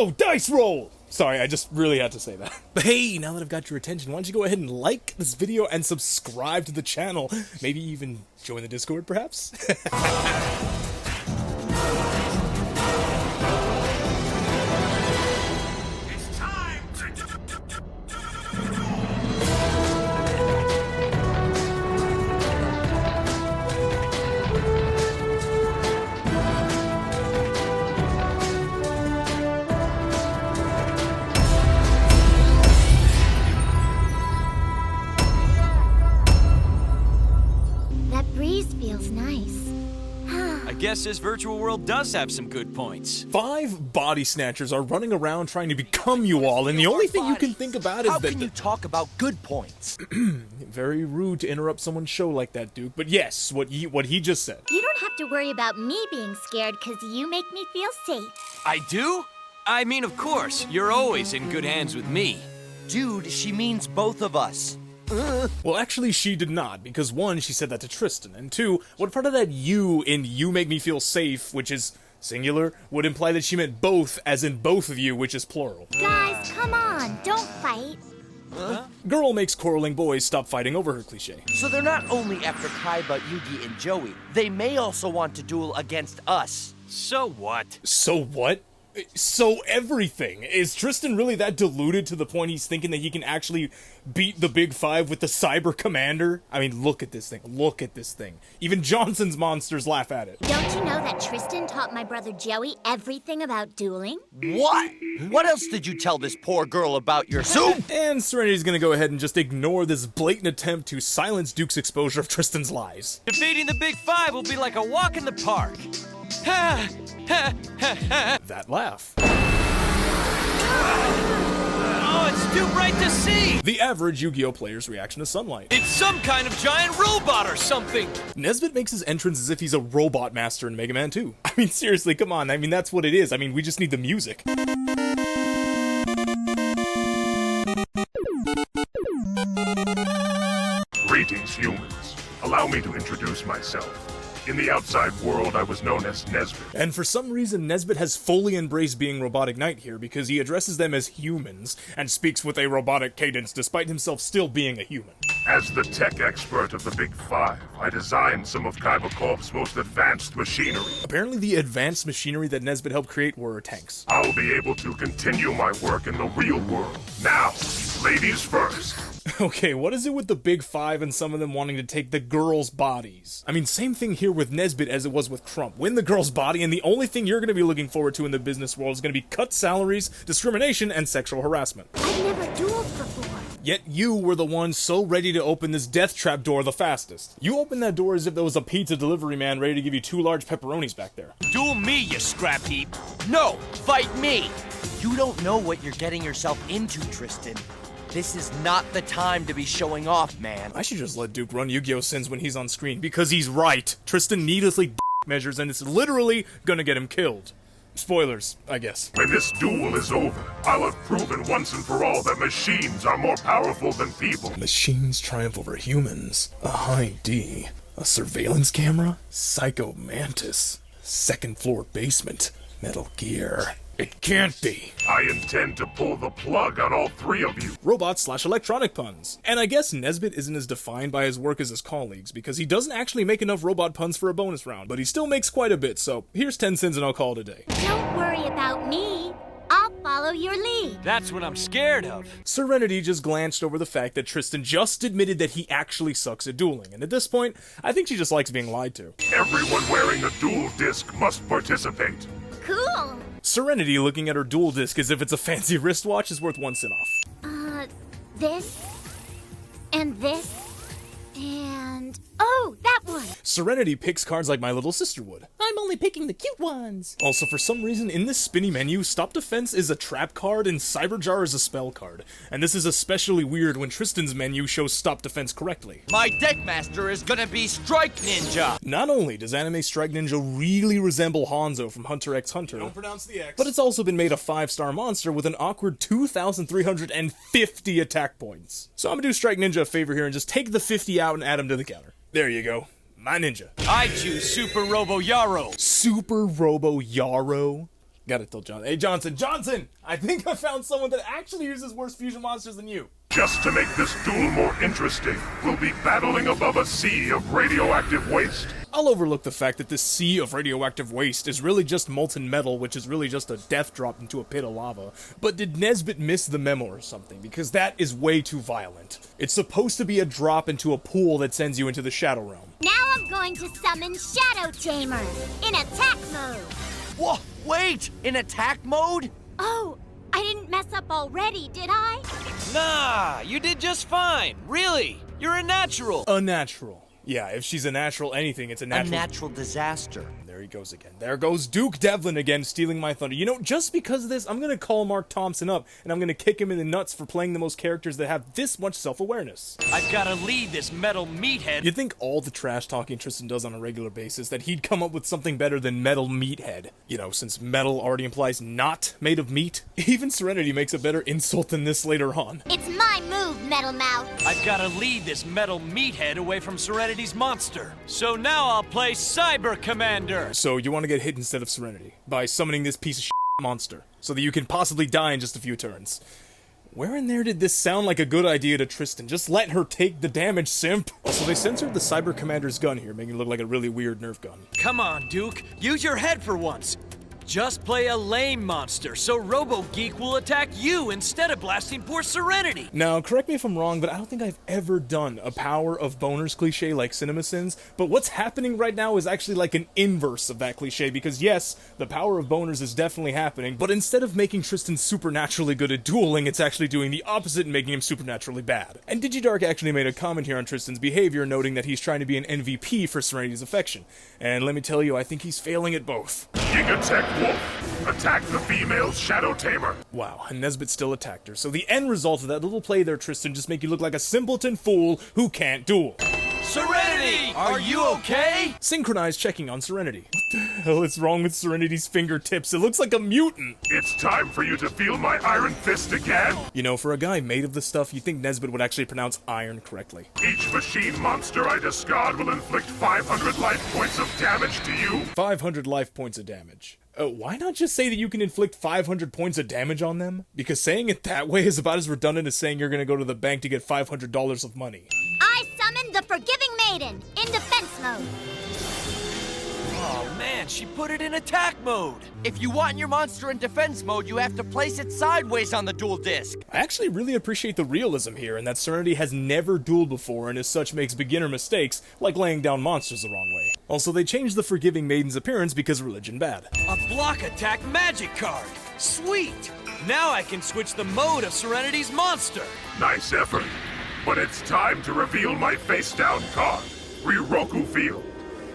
Oh, dice roll! Sorry, I just really had to say that. But hey, now that I've got your attention, why don't you go ahead and like this video and subscribe to the channel? Maybe even join the Discord, perhaps? I guess this virtual world does have some good points. 5 body snatchers are running around trying to become you all, and the only thing you can think about is How that— can you talk about good points? Very rude to interrupt someone's show like that, Duke. But yes, what he just said. You don't have to worry about me being scared because you make me feel safe. I do? I mean, of course, you're always in good hands with me. Dude, she means both of us. Well, actually, she did not, because 1, she said that to Tristan, and 2, what part of that you in you make me feel safe, which is singular, would imply that she meant both, as in both of you, which is plural. Guys, come on, don't fight. Girl makes quarreling boys stop fighting over her cliche. So they're not only after Kaiba, Yugi, and Joey. They may also want to duel against us. So what? So what? So everything. Is Tristan really that deluded to the point he's thinking that he can actually beat the Big Five with the Cyber Commander? I mean, look at this thing. Look at this thing. Even Johnson's monsters laugh at it. Don't you know that Tristan taught my brother Joey everything about dueling? What? What else did you tell this poor girl about your soup? And Serenity's gonna go ahead and just ignore this blatant attempt to silence Duke's exposure of Tristan's lies. Defeating the Big Five will be like a walk in the park. That laugh. Oh, it's too bright to see! The average Yu-Gi-Oh! Player's reaction to sunlight. It's some kind of giant robot or something! Nesbitt makes his entrance as if he's a robot master in Mega Man 2. I mean, seriously, come on. I mean, that's what it is. I mean, we just need the music. Greetings, humans. Allow me to introduce myself. In the outside world, I was known as Nezbitt. And for some reason, Nesbitt has fully embraced being Robotic Knight here because he addresses them as humans and speaks with a robotic cadence despite himself still being a human. As the tech expert of the Big Five, I designed some of Kaiba Corp's most advanced machinery. Apparently the advanced machinery that Nesbitt helped create were tanks. I'll be able to continue my work in the real world. Now, ladies first. Okay, what is it with the Big Five and some of them wanting to take the girls' bodies? I mean, same thing here with Nesbitt as it was with Crump. Win the girl's body, and the only thing you're going to be looking forward to in the business world is going to be cut salaries, discrimination, and sexual harassment. I've never dueled before. Yet you were the one so ready to open this death trap door the fastest. You opened that door as if there was a pizza delivery man ready to give you 2 large pepperonis back there. Duel me, you scrap heap! No, fight me! You don't know what you're getting yourself into, Tristan. This is not the time to be showing off, man. I should just let Duke run Yu-Gi-Oh! Sins when he's on screen, because he's right. Tristan needlessly measures, and it's literally gonna get him killed. Spoilers, I guess. When this duel is over, I'll have proven once and for all that machines are more powerful than people. Machines triumph over humans. A high D. A surveillance camera? Psycho Mantis. 2nd floor basement. Metal Gear. It can't be. I intend to pull the plug on all 3 of you. Robot/electronic puns. And I guess Nesbitt isn't as defined by his work as his colleagues, because he doesn't actually make enough robot puns for a bonus round, but he still makes quite a bit, so here's 10 sins and I'll call it a day. Don't worry about me. I'll follow your lead. That's what I'm scared of. Serenity just glanced over the fact that Tristan just admitted that he actually sucks at dueling, and at this point, I think she just likes being lied to. Everyone wearing a dual disc must participate. Cool. Serenity looking at her dual disc as if it's a fancy wristwatch is worth 1 sin off. This, and this, and... oh, that one! Serenity picks cards like my little sister would. I'm only picking the cute ones. Also, for some reason, in this spinny menu, Stop Defense is a trap card and Cyberjar is a spell card. And this is especially weird when Tristan's menu shows Stop Defense correctly. My deckmaster is gonna be Strike Ninja! Not only does anime Strike Ninja really resemble Hanzo from Hunter x Hunter, Don't pronounce the X. but it's also been made a 5-star monster with an awkward 2,350 attack points. So I'm gonna do Strike Ninja a favor here and just take the 50 out and add him to the counter. There you go. My ninja. I choose Super Robo Yarrow. Super Robo Yarrow? Gotta tell Johnson. Hey, Johnson! I think I found someone that actually uses worse fusion monsters than you. Just to make this duel more interesting, we'll be battling above a sea of radioactive waste. I'll overlook the fact that this sea of radioactive waste is really just molten metal, which is really just a death drop into a pit of lava. But did Nesbitt miss the memo or something? Because that is way too violent. It's supposed to be a drop into a pool that sends you into the Shadow Realm. Now I'm going to summon Shadow Tamer in attack mode. Whoa, wait! In attack mode? Oh, I didn't mess up already, did I? Nah, you did just fine. Really. You're a natural. A natural. Yeah, if she's a natural anything, it's a natural. A natural disaster. There he goes again. There goes Duke Devlin again, stealing my thunder. You know, just because of this, I'm gonna call Mark Thompson up, and I'm gonna kick him in the nuts for playing the most characters that have this much self-awareness. I've gotta lead this metal meathead. You'd think all the trash talking Tristan does on a regular basis, that he'd come up with something better than metal meathead. You know, since metal already implies not made of meat. Even Serenity makes a better insult than this later on. It's my move, Metal Mouth. I've gotta lead this metal meathead away from Serenity's monster. So now I'll play Cyber Commander. So you want to get hit instead of Serenity by summoning this piece of shit monster, so that you can possibly die in just a few turns. Where in there did this sound like a good idea to Tristan? Just let her take the damage, simp! Also, they censored the Cyber Commander's gun here, making it look like a really weird Nerf gun. Come on, Duke. Use your head for once. Just play a lame monster, so Robo-Geek will attack you instead of blasting poor Serenity. Now, correct me if I'm wrong, but I don't think I've ever done a Power of Boners cliche like CinemaSins, but what's happening right now is actually like an inverse of that cliche, because yes, the Power of Boners is definitely happening, but instead of making Tristan supernaturally good at dueling, it's actually doing the opposite and making him supernaturally bad. And Digidark actually made a comment here on Tristan's behavior, noting that he's trying to be an MVP for Serenity's affection. And let me tell you, I think he's failing at both. Gigatech Wolf, attack the female Shadow Tamer. Wow, and Nesbitt still attacked her. So the end result of that little play there, Tristan, just make you look like a simpleton fool who can't duel. Serenity! Are you okay? Synchronized checking on Serenity. What the hell is wrong with Serenity's fingertips? It looks like a mutant. It's time for you to feel my iron fist again. You know, for a guy made of this stuff, you'd think Nesbitt would actually pronounce iron correctly. Each machine monster I discard will inflict 500 life points of damage to you. 500 life points of damage. Why not just say that you can inflict 500 points of damage on them? Because saying it that way is about as redundant as saying you're gonna go to the bank to get $500 of money. I summoned the Forgiving Maiden in defense mode. Oh man, she put it in attack mode. If you want your monster in defense mode, you have to place it sideways on the dual disc. I actually really appreciate the realism here, and that Serenity has never dueled before and as such makes beginner mistakes, like laying down monsters the wrong way. Also, they changed the Forgiving Maiden's appearance because religion bad. A block attack magic card. Sweet. Now I can switch the mode of Serenity's monster. Nice effort. But it's time to reveal my face-down card, Riroku Field.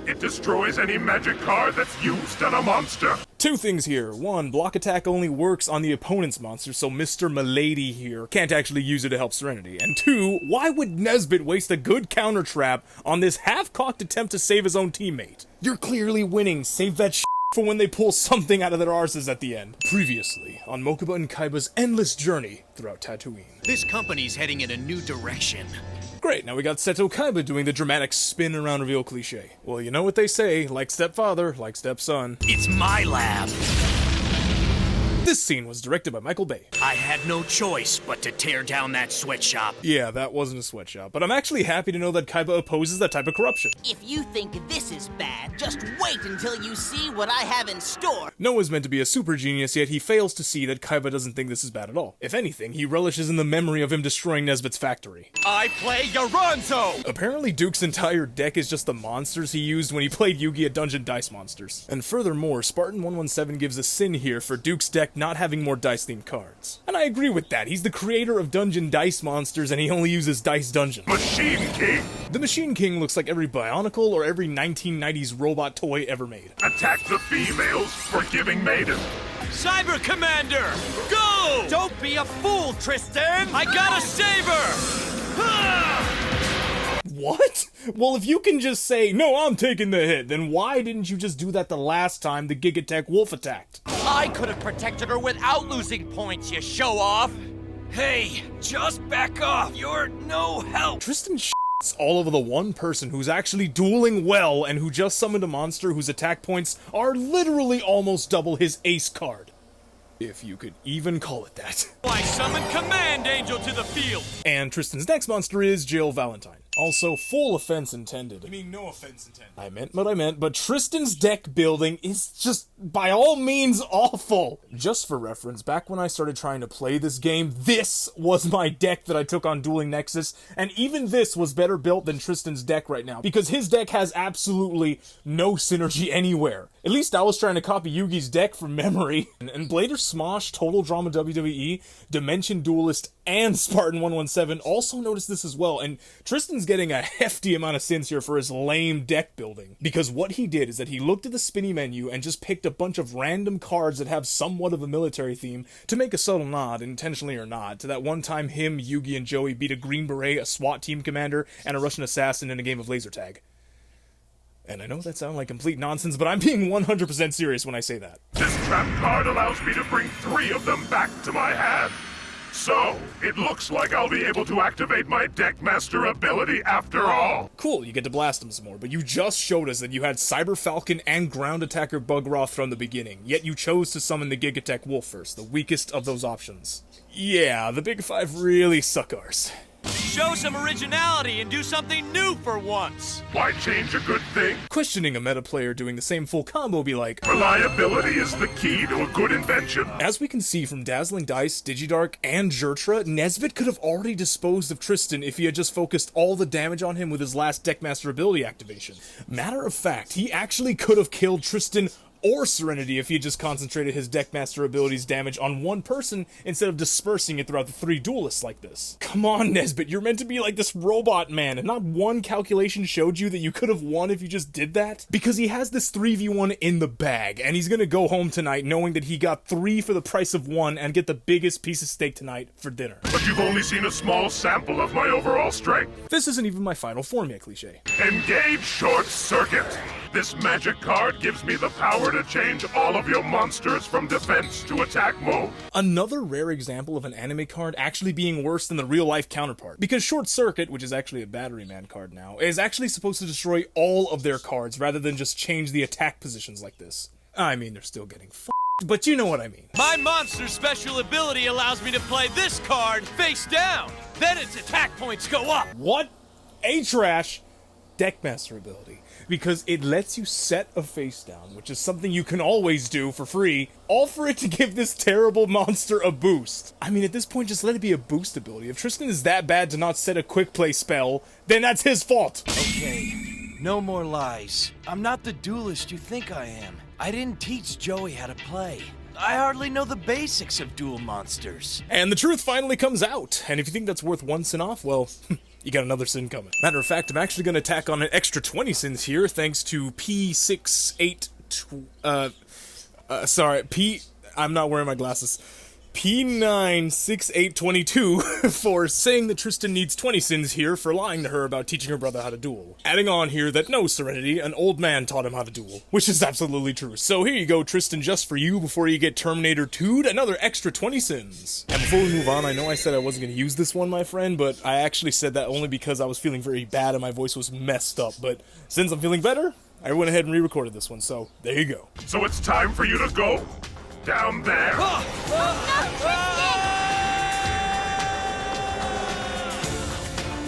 It destroys any magic card that's used on a monster. Two things here. One, block attack only works on the opponent's monster, so Mr. Milady here can't actually use it to help Serenity. And two, why would Nesbitt waste a good counter trap on this half-cocked attempt to save his own teammate? You're clearly winning. Save that shit for when they pull something out of their arses at the end. Previously, on Mokuba and Kaiba's endless journey throughout Tatooine. This company's heading in a new direction. Great, now we got Seto Kaiba doing the dramatic spin around reveal cliche. Well, you know what they say, like stepfather, like stepson. It's my lab. This scene was directed by Michael Bay. I had no choice but to tear down that sweatshop. Yeah, that wasn't a sweatshop, but I'm actually happy to know that Kaiba opposes that type of corruption. If you think this is bad, just wait until you see what I have in store. Noah's meant to be a super genius, yet he fails to see that Kaiba doesn't think this is bad at all. If anything, he relishes in the memory of him destroying Nesbitt's factory. I play Yoronzo! Apparently, Duke's entire deck is just the monsters he used when he played Yu-Gi-Oh! Dungeon Dice Monsters. And furthermore, Spartan117 gives a sin here for Duke's deck not having more dice-themed cards. And I agree with that. He's the creator of Dungeon Dice Monsters, and he only uses Dice Dungeon. Machine King, The Machine King looks like every Bionicle or every 1990s robot toy ever made. attack the female's Forgiving Maiden. Cyber Commander! Go! Don't be a fool, Tristan! I gotta save her! Ah! What? Well, if you can just say, no, I'm taking the hit, then why didn't you just do that the last time the Gigatech Wolf attacked? I could have protected her without losing points, you show-off! Hey, just back off. You're no help. Tristan all over the one person who's actually dueling well and who just summoned a monster whose attack points are literally almost double his ace card. If you could even call it that. I summon Command Angel to the field! And Tristan's next monster is Jill Valentine. Also, full offense intended. You mean no offense intended? I meant what I meant, but Tristan's deck building is just, by all means, awful. Just for reference, back when I started trying to play this game, this was my deck that I took on Dueling Nexus, and even this was better built than Tristan's deck right now, because his deck has absolutely no synergy anywhere. At least I was trying to copy Yugi's deck from memory. And Blader Smosh, Total Drama WWE, Dimension Duelist, and Spartan 117 also noticed this as well, and Tristan's getting a hefty amount of sins here for his lame deck building. Because what he did is that he looked at the spinny menu and just picked a bunch of random cards that have somewhat of a military theme to make a subtle nod, intentionally or not, to that one time him, Yugi, and Joey beat a Green Beret, a SWAT team commander, and a Russian assassin in a game of laser tag. And I know that sounds like complete nonsense, but I'm being 100% serious when I say that. This trap card allows me to bring 3 of them back to my hand. So, it looks like I'll be able to activate my Deckmaster ability after all. Cool, you get to blast them some more, but you just showed us that you had Cyber Falcon and Ground Attacker Bugroth from the beginning, yet you chose to summon the Gigatech Wolf first, the weakest of those options. Yeah, the Big Five really suck ours. Show some originality and do something new for once! Why change a good thing? Questioning a meta player doing the same full combo be like, Reliability is the key to a good invention. as we can see from Dazzling Dice, Digidark, and Jertra, Nesbitt could have already disposed of Tristan if he had just focused all the damage on him with his last Deckmaster ability activation. Matter of fact, he actually could have killed Tristan or Serenity if he had just concentrated his Deckmaster abilities damage on one person instead of dispersing it throughout the 3 duelists like this. Come on, Nesbitt, you're meant to be like this robot man, and not one calculation showed you that you could have won if you just did that? Because he has this 3v1 in the bag, and he's gonna go home tonight knowing that he got 3 for the price of 1 and get the biggest piece of steak tonight for dinner. But you've only seen a small sample of my overall strength. This isn't even my final form yet, cliche. Engage Short Circuit. This magic card gives me the power to change all of your monsters from defense to attack mode. Another rare example of an anime card actually being worse than the real-life counterpart. Because Short Circuit, which is actually a Battery Man card now, is actually supposed to destroy all of their cards rather than just change the attack positions like this. I mean, they're still getting f***ed, but you know what I mean. My monster's special ability allows me to play this card face down. Then its attack points go up. What? A-Trash Deckmaster ability. Because it lets you set a face down, which is something you can always do for free, all for it to give this terrible monster a boost. I mean, at this point, just let it be a boost ability. If Tristan is that bad to not set a quick play spell, then that's his fault. Okay, no more lies. I'm not the duelist you think I am. I didn't teach Joey how to play. I hardly know the basics of Duel Monsters. And the truth finally comes out. And if you think that's worth 1 sin off, well, you got another sin coming. Matter of fact, I'm actually going to tack on an extra 20 sins here, thanks to I'm not wearing my glasses. P96822 for saying that Tristan needs 20 sins here for lying to her about teaching her brother how to duel. Adding on here that no, Serenity, an old man taught him how to duel, which is absolutely true. So here you go, Tristan, just for you before you get Terminator 2'd, another extra 20 sins. And before we move on, I know I said I wasn't going to use this one, my friend, but I actually said that only because I was feeling very bad and my voice was messed up. But since I'm feeling better, I went ahead and re-recorded this one, so there you go. So it's time for you to go down there.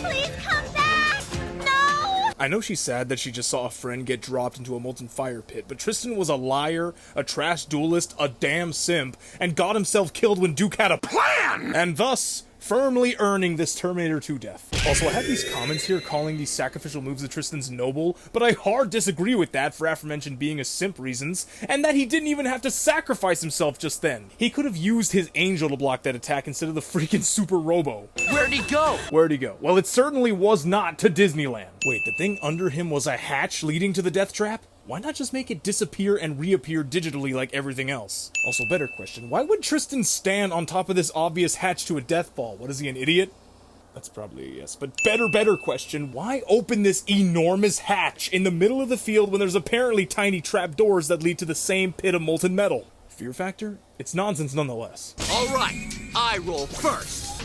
Please come back! No! I know she's sad that she just saw a friend get dropped into a molten fire pit, but Tristan was a liar, a trash duelist, a damn simp, and got himself killed when Duke had a plan! And thus, firmly earning this Terminator 2 death. Also, I have these comments here calling these sacrificial moves of Tristan's noble, but I hard disagree with that for aforementioned being a simp reasons, and that he didn't even have to sacrifice himself just then. He could have used his angel to block that attack instead of the freaking Super Robo. Where'd he go? Where'd he go? Well, it certainly was not to Disneyland. Wait, the thing under him was a hatch leading to the death trap? Why not just make it disappear and reappear digitally like everything else? Also, better question, why would Tristan stand on top of this obvious hatch to a death ball? What is he, an idiot? That's probably a yes, but better question, why open this enormous hatch in the middle of the field when there's apparently tiny trapdoors that lead to the same pit of molten metal? Fear factor? It's nonsense nonetheless. All right, I roll first.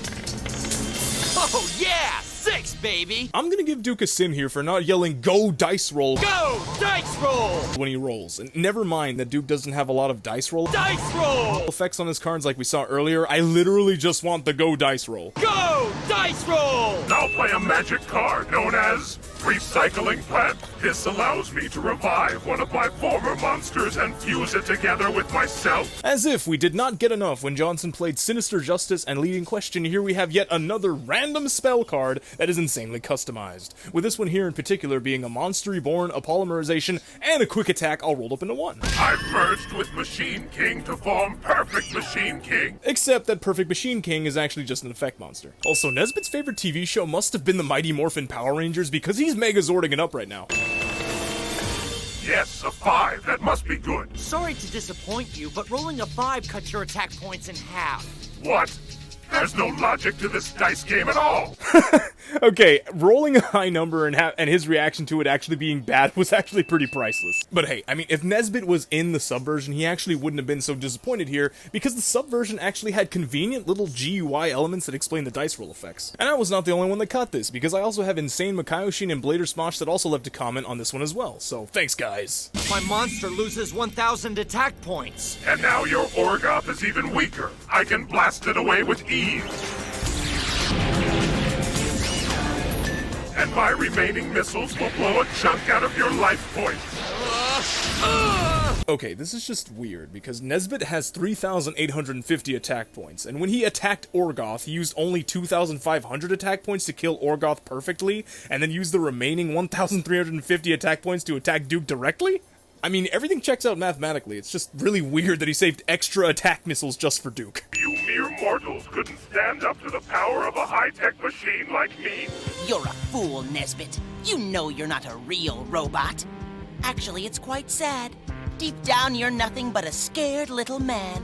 Oh yeah, 6, baby! I'm gonna give Duke a sin here for not yelling "Go dice roll" Go! Dice roll! when he rolls. And never mind that Duke doesn't have a lot of dice roll Dice roll! effects on his cards like we saw earlier. I literally just want the "Go dice roll." Go! Dice roll! I'll play a magic card known as Recycling Plant. This allows me to revive one of my former monsters and fuse it together with myself. As if we did not get enough when Johnson played Sinister Justice and Leading Question, here we have yet another random spell card that is insanely customized. With this one here in particular being a Monster Reborn, a Polymerization, and a Quick Attack all rolled up into one. I've merged with Machine King to form Perfect Machine King. Except that Perfect Machine King is actually just an effect monster. Also, Nesbitt's favorite TV show must have been the Mighty Morphin Power Rangers because he's Megazording it up right now. Yes, a 5. That must be good. Sorry to disappoint you, but rolling a 5 cuts your attack points in half. What? There's no logic to this dice game at all. Okay, rolling a high number and his reaction to it actually being bad was actually pretty priceless. But hey, I mean, if Nesbitt was in the subversion, he actually wouldn't have been so disappointed here, because the subversion actually had convenient little GUI elements that explain the dice roll effects. And I was not the only one that caught this, because I also have Insane Makaioshin and Blader Smosh that also left a comment on this one as well, so thanks guys. My monster loses 1,000 attack points. And now your Orgoth is even weaker. I can blast it away with ease. And my remaining missiles will blow a chunk out of your life points. Okay, this is just weird, because Nesbitt has 3,850 attack points, and when he attacked Orgoth, he used only 2,500 attack points to kill Orgoth perfectly, and then used the remaining 1,350 attack points to attack Duke directly? I mean, everything checks out mathematically, it's just really weird that he saved extra attack missiles just for Duke. You mere mortals couldn't stand up to the power of a high-tech machine like me. You're a fool, Nesbit. You know you're not a real robot. Actually, it's quite sad. Deep down, you're nothing but a scared little man.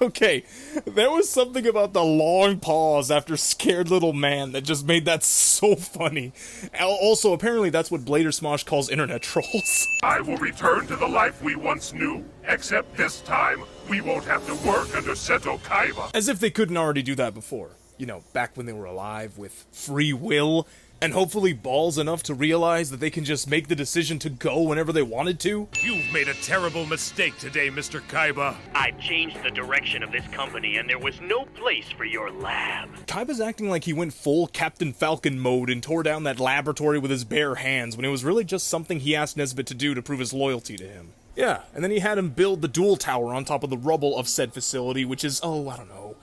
Okay, there was something about the long pause after Scared Little Man that just made that so funny. Also, apparently that's what Blader Smosh calls internet trolls. I will return to the life we once knew, except this time, we won't have to work under Seto Kaiba. As if they couldn't already do that before. You know, back when they were alive with free will, and hopefully balls enough to realize that they can just make the decision to go whenever they wanted to. You've made a terrible mistake today, Mr. Kaiba. I've changed the direction of this company, and there was no place for your lab. Kaiba's acting like he went full Captain Falcon mode and tore down that laboratory with his bare hands, when it was really just something he asked Nesbitt to do to prove his loyalty to him. Yeah, and then he had him build the duel tower on top of the rubble of said facility, which is, oh, I don't know,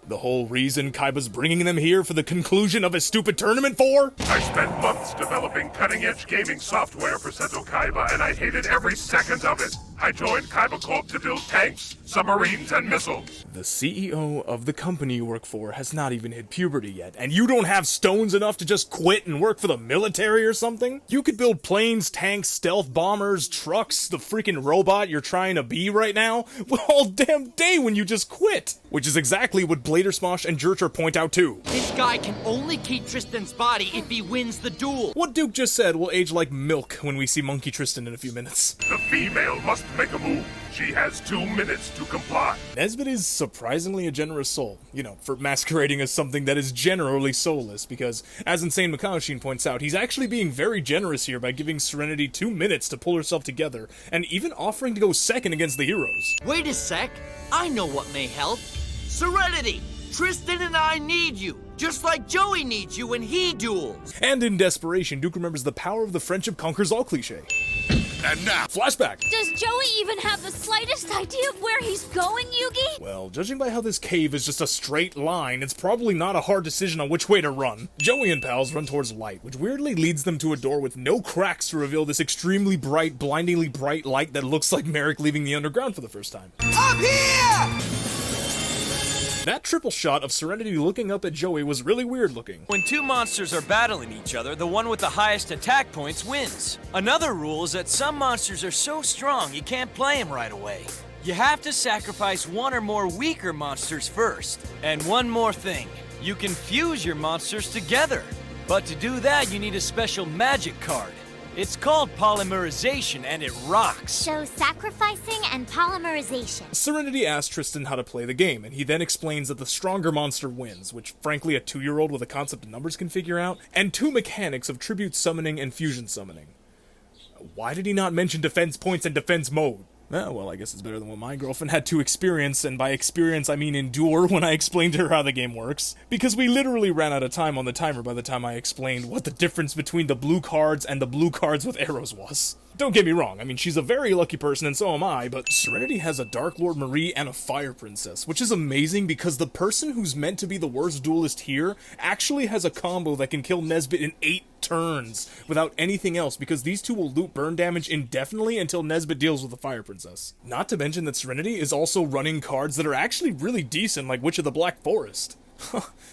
the whole reason Kaiba's bringing them here for the conclusion of his stupid tournament for? I spent months developing cutting-edge gaming software for Seto Kaiba, and I hated every second of it. I joined Kaiba Corp to build tanks, submarines, and missiles. The CEO of the company you work for has not even hit puberty yet, and you don't have stones enough to just quit and work for the military or something? You could build planes, tanks, stealth bombers, trucks, the freaking robot you're trying to be right now, all damn day when you just quit. Which is exactly what Blader Smosh and Jurcher point out too. This guy can only keep Tristan's body if he wins the duel. What Duke just said will age like milk when we see Monkey Tristan in a few minutes. The female must make a move. She has 2 minutes to comply. Nesbitt is surprisingly a generous soul, you know, for masquerading as something that is generally soulless, because, as Insane Makaioshin points out, he's actually being very generous here by giving Serenity 2 minutes to pull herself together, and even offering to go second against the heroes. Wait a sec. I know what may help. Serenity! Tristan and I need you, just like Joey needs you when he duels. And in desperation, Duke remembers the power of the friendship conquers all cliche. And now, Flashback! Does Joey even have the slightest idea of where he's going, Yugi? Well, judging by how this cave is just a straight line, it's probably not a hard decision on which way to run. Joey and pals run towards light, which weirdly leads them to a door with no cracks to reveal this extremely bright, blindingly bright light that looks like Merrick leaving the underground for the first time. Up here! That triple shot of Serenity looking up at Joey was really weird looking. When two monsters are battling each other, the one with the highest attack points wins. Another rule is that some monsters are so strong you can't play them right away. You have to sacrifice one or more weaker monsters first. And one more thing, you can fuse your monsters together. But to do that, you need a special magic card. It's called polymerization, and it rocks. So sacrificing and polymerization. Serenity asks Tristan how to play the game, and he then explains that the stronger monster wins, which frankly a 2-year-old with a concept of numbers can figure out, and 2 mechanics of tribute summoning and fusion summoning. Why did he not mention defense points and defense mode? Well, I guess it's better than what my girlfriend had to experience, and by experience I mean endure, when I explained to her how the game works. Because we literally ran out of time on the timer by the time I explained what the difference between the blue cards and the blue cards with arrows was. Don't get me wrong, I mean, she's a very lucky person and so am I, but Serenity has a Dark Lord Marie and a Fire Princess, which is amazing because the person who's meant to be the worst duelist here actually has a combo that can kill Nesbbit in 8 turns without anything else, because these two will loop burn damage indefinitely until Nesbbit deals with the Fire Princess. Not to mention that Serenity is also running cards that are actually really decent, like Witch of the Black Forest.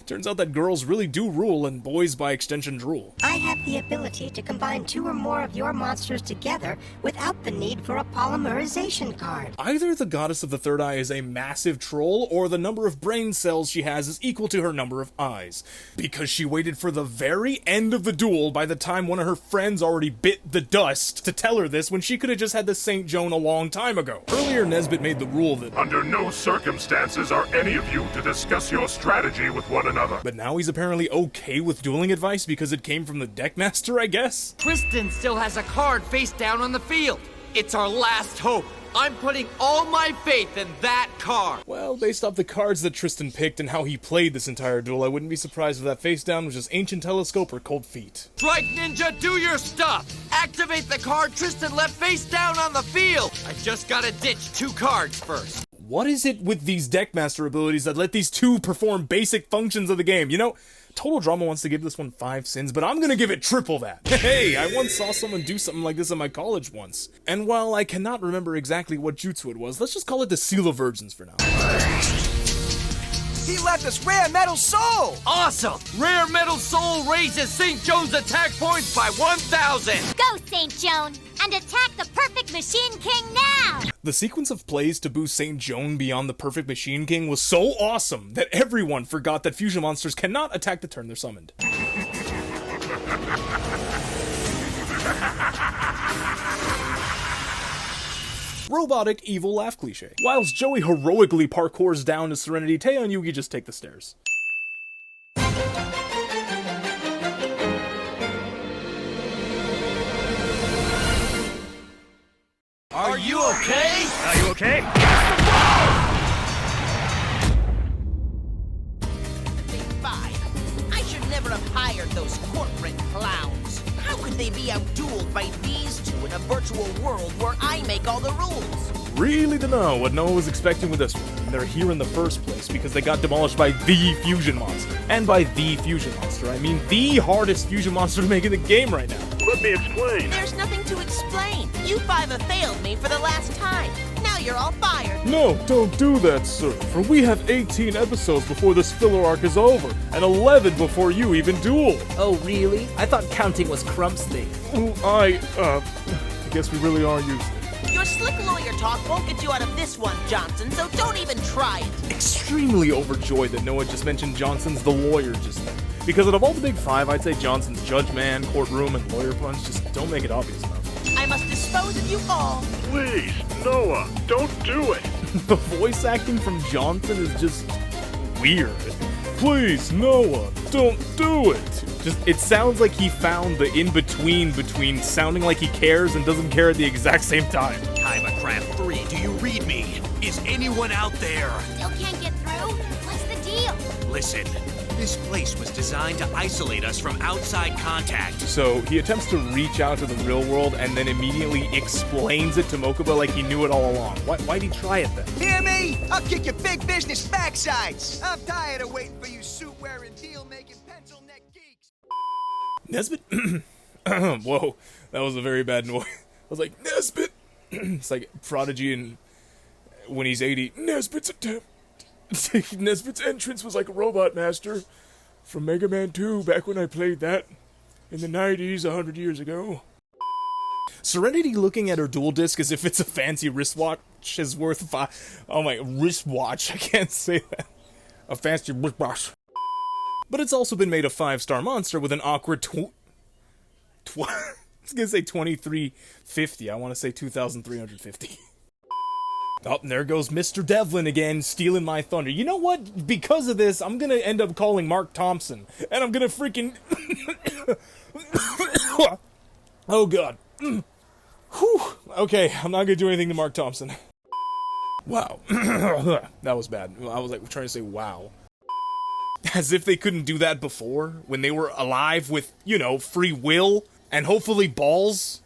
Turns out that girls really do rule and boys by extension drool. I have the ability to combine 2 or more of your monsters together without the need for a polymerization card. Either the Goddess of the Third Eye is a massive troll, or the number of brain cells she has is equal to her number of eyes. Because she waited for the very end of the duel by the time one of her friends already bit the dust to tell her this when she could have just had the St. Joan a long time ago. Earlier, Nesbbit made the rule that under no circumstances are any of you to discuss your strategy with one another. But now he's apparently okay with dueling advice because it came from the deckmaster, I guess? Tristan still has a card face down on the field. It's our last hope. I'm putting all my faith in that card. Well, based off the cards that Tristan picked and how he played this entire duel, I wouldn't be surprised if that face down was just Ancient Telescope or Cold Feet. Strike Ninja, do your stuff! Activate the card Tristan left face down on the field! I just gotta ditch 2 cards first. What is it with these deckmaster abilities that let these two perform basic functions of the game? You know, Total Drama wants to give this one 5 sins, but I'm gonna give it triple that. Hey, I once saw someone do something like this in my college once. And while I cannot remember exactly what jutsu it was, let's just call it the Seal of Virgins for now. He left us Rare Metal Soul! Awesome! Rare Metal Soul raises St. Joan's attack points by 1,000! Go, St. Joan, and attack the Perfect Machine King now! The sequence of plays to boost St. Joan beyond the Perfect Machine King was so awesome that everyone forgot that fusion monsters cannot attack the turn they're summoned. Robotic evil laugh cliche. Whilst Joey heroically parkours down to Serenity, Teo and Yugi just take the stairs. Are you okay? Are you okay? Big Five. I should never have hired those corporate clowns. How could they be outdueled by these two in a virtual world where I make all the rules? Really don't know what Noah was expecting with this one. They're here in the first place because they got demolished by the fusion monster. And by the fusion monster, I mean the hardest fusion monster to make in the game right now. Let me explain. There's nothing to explain. You 5 have failed me for the last time. Now you're all fired. No, don't do that, sir. For we have 18 episodes before this filler arc is over, and 11 before you even duel. Oh, really? I thought counting was Crump's thing. I guess we really are used. Your slick lawyer talk won't get you out of this one, Johnson, so don't even try it. Extremely overjoyed that Noah just mentioned Johnson's the lawyer just then. Because out of all the big 5, I'd say Johnson's Judge Man, Courtroom, and Lawyer Punch just don't make it obvious enough. I must dispose of you all. Please, Noah, don't do it. The voice acting from Johnson is just weird. Please, Noah, don't do it. It sounds like he found the in-between between sounding like he cares and doesn't care at the exact same time. Timecraft 3, do you read me? Is anyone out there? Still can't get through? What's the deal? Listen, this place was designed to isolate us from outside contact. So he attempts to reach out to the real world and then immediately explains it to Mokuba like he knew it all along. Why'd he try it then? Hear me? I'll kick your big business backsides. I'm tired of waiting for you suit-wearing, deal-making, pencil-neck geeks. Nesbbit? Whoa, that was a very bad noise. I was like, Nesbbit! It's like Prodigy and when he's 80, Nesbit's attempt. Nesbit's entrance was like a Robot Master from Mega Man 2 back when I played that in the 90s, 100 years ago. Serenity looking at her dual disc as if it's a fancy wristwatch is worth wristwatch, I can't say that. A fancy wristwatch. But it's also been made a 5-star monster with an awkward was gonna say 2350. I want to say 2350. Oh, and there goes Mr. Devlin again, stealing my thunder. You know what? Because of this, I'm gonna end up calling Mark Thompson, and I'm gonna freaking... Oh, God. Whew. Okay, I'm not gonna do anything to Mark Thompson. Wow. That was bad. I was like trying to say wow. As if they couldn't do that before, when they were alive with, you know, free will, and hopefully balls.